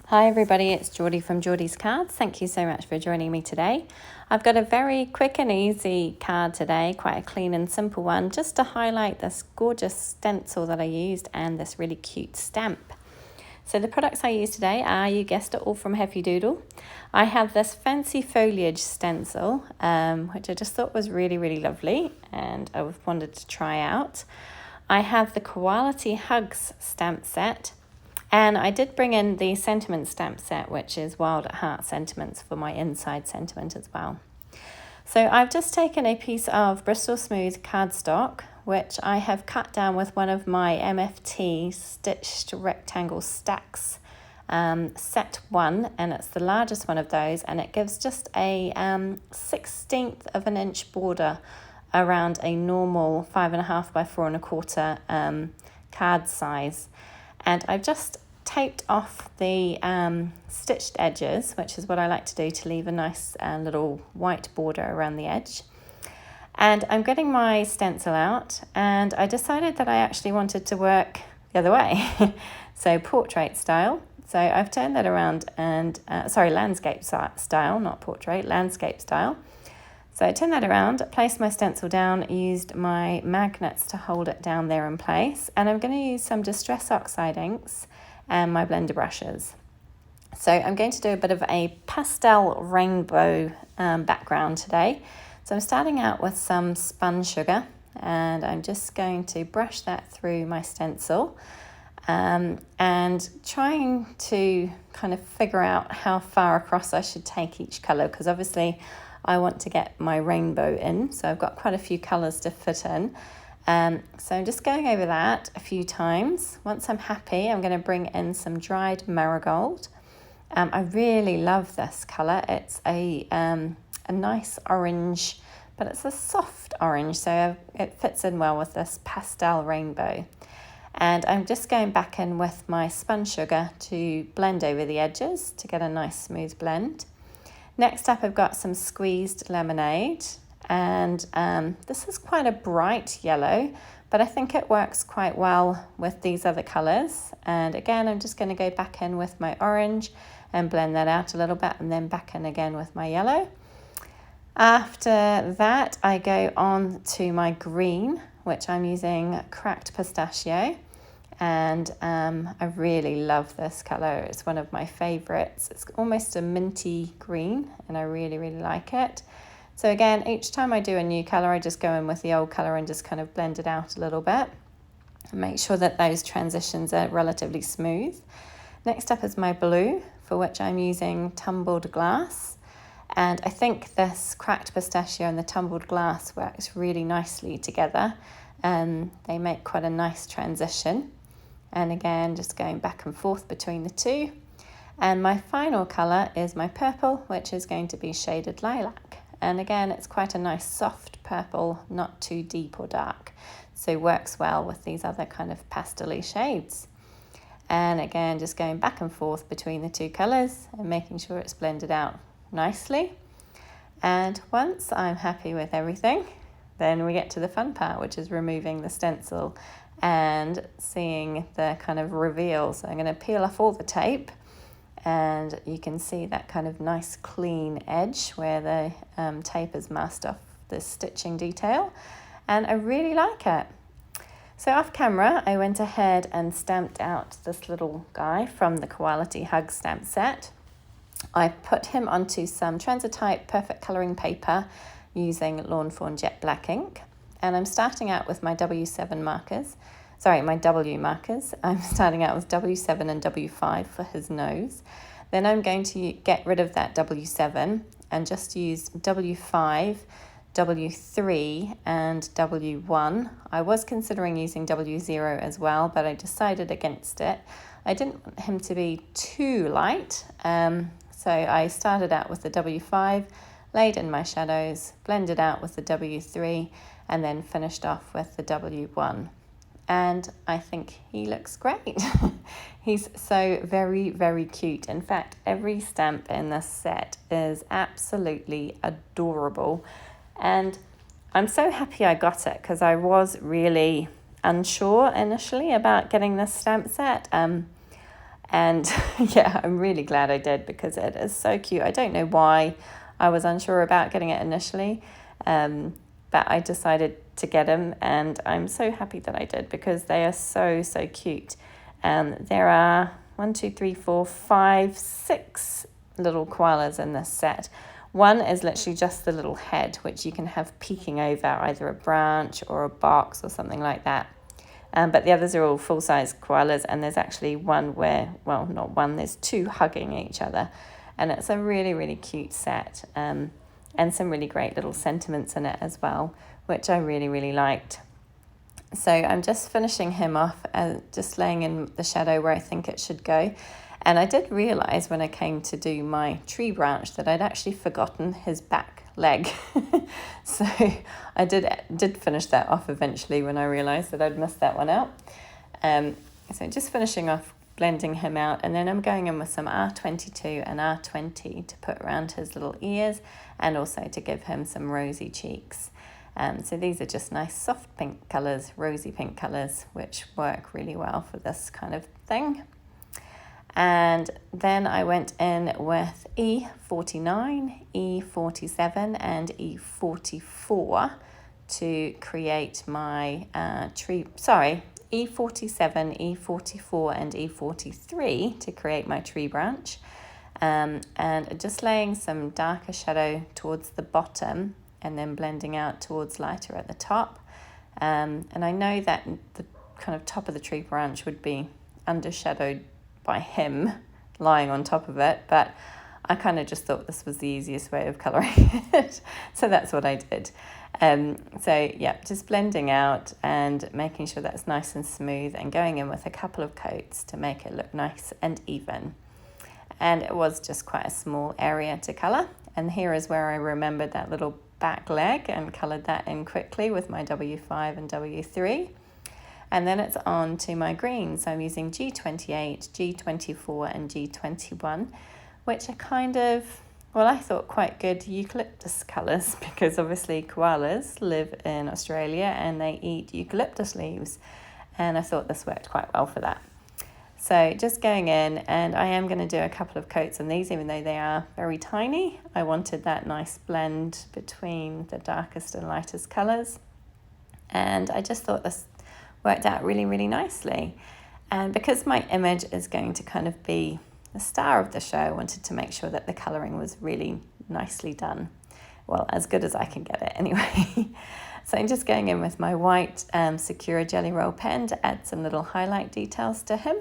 Hi everybody, it's Geordie from Geordie's Cards. Thank you so much for joining me today. I've got a very quick and easy card today, quite a clean and simple one, just to highlight this gorgeous stencil that I used and this really cute stamp. So the products I used today are, you guessed it, all from Heffy Doodle. I have this fancy foliage stencil, which I just thought was really lovely and I wanted to try out. I have the Koality Hugs stamp set. And I did bring in the sentiment stamp set, which is Wild at Heart sentiments for my inside sentiment as well. So I've just taken a piece of Bristol Smooth cardstock, which I have cut down with one of my MFT stitched rectangle Stax set 1, and it's the largest one of those, and it gives just a 1/16 of an inch border around a normal 5.5 by 4.25 card size. And I've just taped off the stitched edges, which is what I like to do to leave a nice little white border around the edge. And I'm getting my stencil out, and I decided that I actually wanted to work the other way, so portrait style. So I've turned that around and, landscape style, not portrait, landscape style. So I turned that around, placed my stencil down, used my magnets to hold it down there in place, and I'm going to use some Distress Oxide inks and my blender brushes. So I'm going to do a bit of a pastel rainbow background today. So I'm starting out with some spun sugar, and I'm just going to brush that through my stencil and trying to kind of figure out how far across I should take each colour, because obviously I want to get my rainbow in, so I've got quite a few colours to fit in. So I'm just going over that a few times. Once I'm happy, I'm going to bring in some dried marigold. I really love this colour. It's a nice orange, but it's a soft orange, so it fits in well with this pastel rainbow. And I'm just going back in with my spun sugar to blend over the edges to get a nice smooth blend. Next up, I've got some squeezed lemonade, and this is quite a bright yellow, but I think it works quite well with these other colours. And again, I'm just going to go back in with my orange and blend that out a little bit, and then back in again with my yellow. After that, I go on to my green, which I'm using cracked pistachio. And I really love this colour. It's one of my favourites. It's almost a minty green, and I really like it. So again, each time I do a new colour, I just go in with the old colour and just kind of blend it out a little bit and make sure that those transitions are relatively smooth. Next up is my blue, for which I'm using Tumbled glass. And I think this cracked pistachio and the tumbled glass works really nicely together, and they make quite a nice transition. And again, just going back and forth between the two. And my final colour is my purple, which is going to be shaded lilac. And again, it's quite a nice soft purple, not too deep or dark, so works well with these other kind of pastel-y shades. And again, just going back and forth between the two colours and making sure it's blended out nicely. And once I'm happy with everything, then we get to the fun part, which is removing the stencil and seeing the kind of reveal. So I'm going to peel off all the tape, and you can see that kind of nice clean edge where the tape has masked off the stitching detail, and I really like it. So off camera, I went ahead and stamped out this little guy from the Koality Hug stamp set. I put him onto some Transotype perfect colouring paper using Lawn Fawn Jet Black ink. And I'm starting out with my W7 markers. My W markers. I'm starting out with W7 and W5 for his nose. Then I'm going to get rid of that W7 and just use W5, W3 and W1. I was considering using W0 as well, but I decided against it. I didn't want him to be too light, so I started out with the W5, laid in my shadows, blended out with the W3, and then finished off with the W1. And I think he looks great. He's so very cute. In fact, every stamp in this set is absolutely adorable. And I'm so happy I got it, because I was really unsure initially about getting this stamp set. And yeah, I'm really glad I did because it is so cute. I don't know why I was unsure about getting it initially, but I decided to get them, and I'm so happy that I did because they are so, so cute. There are 6 little koalas in this set. One is literally just the little head, which you can have peeking over either a branch or a box or something like that. But the others are all full-size koalas, and there's actually one where, well, not one, there's 2 hugging each other. And it's a really, really cute set, and some really great little sentiments in it as well, which I really, really liked. So I'm just finishing him off, just laying in the shadow where I think it should go. And I did realise when I came to do my tree branch that I'd actually forgotten his back leg. So I did finish that off eventually when I realised that I'd missed that one out. So just finishing off blending him out, and then I'm going in with some R22 and R20 to put around his little ears and also to give him some rosy cheeks. So these are just nice soft pink colours, rosy pink colours, which work really well for this kind of thing. And then I went in with E49, E47 and E44 to create my E47, E44 and E43 to create my tree branch. And just laying some darker shadow towards the bottom and then blending out towards lighter at the top. And I know that the kind of top of the tree branch would be undershadowed by him lying on top of it, but I kind of just thought this was the easiest way of colouring it. So that's what I did. So yeah, just blending out and making sure that's nice and smooth and going in with a couple of coats to make it look nice and even. And it was just quite a small area to colour. And here is where I remembered that little back leg and coloured that in quickly with my W5 and W3. And then it's on to my greens. I'm using G28, G24 and G21, which are kind of, well, I thought quite good eucalyptus colours because obviously koalas live in Australia and they eat eucalyptus leaves. And I thought this worked quite well for that. So just going in, and I am going to do a couple of coats on these, even though they are very tiny. I wanted that nice blend between the darkest and lightest colours. And I just thought this worked out really, really nicely. And because my image is going to kind of be the star of the show, I wanted to make sure that the colouring was really nicely done. Well, as good as I can get it anyway. So I'm just going in with my white Sakura Jelly Roll pen to add some little highlight details to him.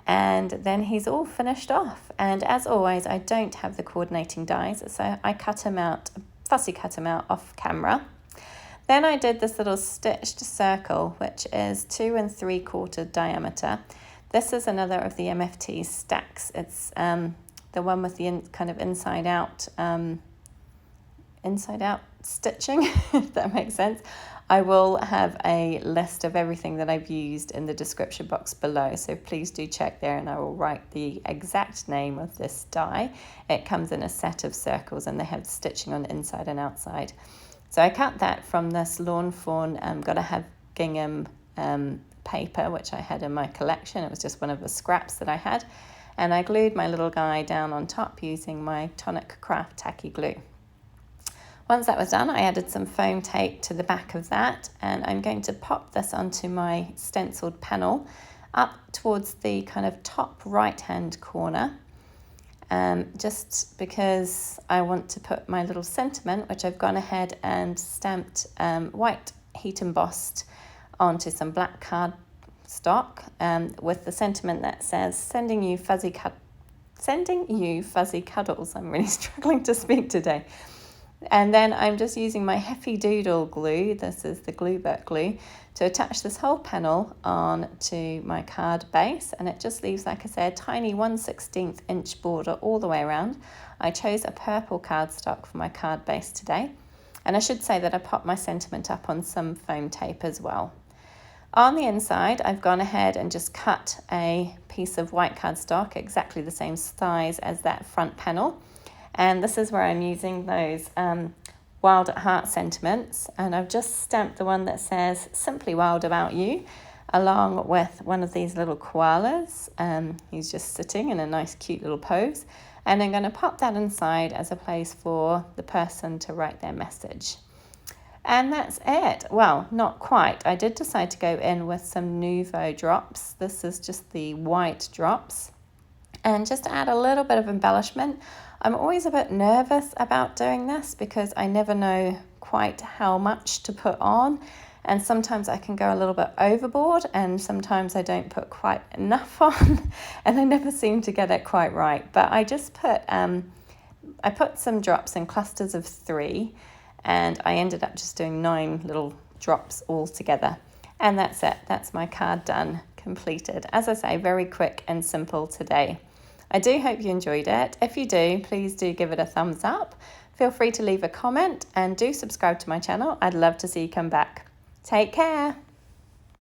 And then he's all finished off. And as always, I don't have the coordinating dies, so I fussy cut him out off camera. Then I did this little stitched circle, which is 2 3/4 diameter. This is another of the MFT Stax. It's the one with the kind of inside out stitching, if that makes sense. I will have a list of everything that I've used in the description box below, so please do check there, and I will write the exact name of this die. It comes in a set of circles and they have stitching on the inside and outside. So I cut that from this Lawn Fawn Gotta Have Gingham paper, which I had in my collection. It was just one of the scraps that I had. And I glued my little guy down on top using my Tonic Craft tacky glue. Once that was done, I added some foam tape to the back of that, and I'm going to pop this onto my stenciled panel up towards the kind of top right-hand corner, just because I want to put my little sentiment, which I've gone ahead and stamped white heat embossed onto some black cardstock with the sentiment that says, sending you fuzzy cuddles. I'm really struggling to speak today. And then I'm just using my Heffy Doodle glue, this is the Gluebert glue, to attach this whole panel on to my card base, and it just leaves, like I said, a tiny 1/16 inch border all the way around. I chose a purple cardstock for my card base today, and I should say that I popped my sentiment up on some foam tape as well. On the inside, I've gone ahead and just cut a piece of white cardstock, exactly the same size as that front panel. And this is where I'm using those Wild at Heart sentiments. And I've just stamped the one that says Simply Wild About You along with one of these little koalas. He's just sitting in a nice cute little pose, and I'm going to pop that inside as a place for the person to write their message. And that's it. Well, not quite. I did decide to go in with some Nouveau drops. This is just the white drops. And just to add a little bit of embellishment, I'm always a bit nervous about doing this because I never know quite how much to put on. And sometimes I can go a little bit overboard, and sometimes I don't put quite enough on, and I never seem to get it quite right. But I just put, I put some drops in clusters of 3, and I ended up just doing 9 little drops all together. And that's it. That's my card done, completed. As I say, very quick and simple today. I do hope you enjoyed it. If you do, please do give it a thumbs up. Feel free to leave a comment and do subscribe to my channel. I'd love to see you come back. Take care.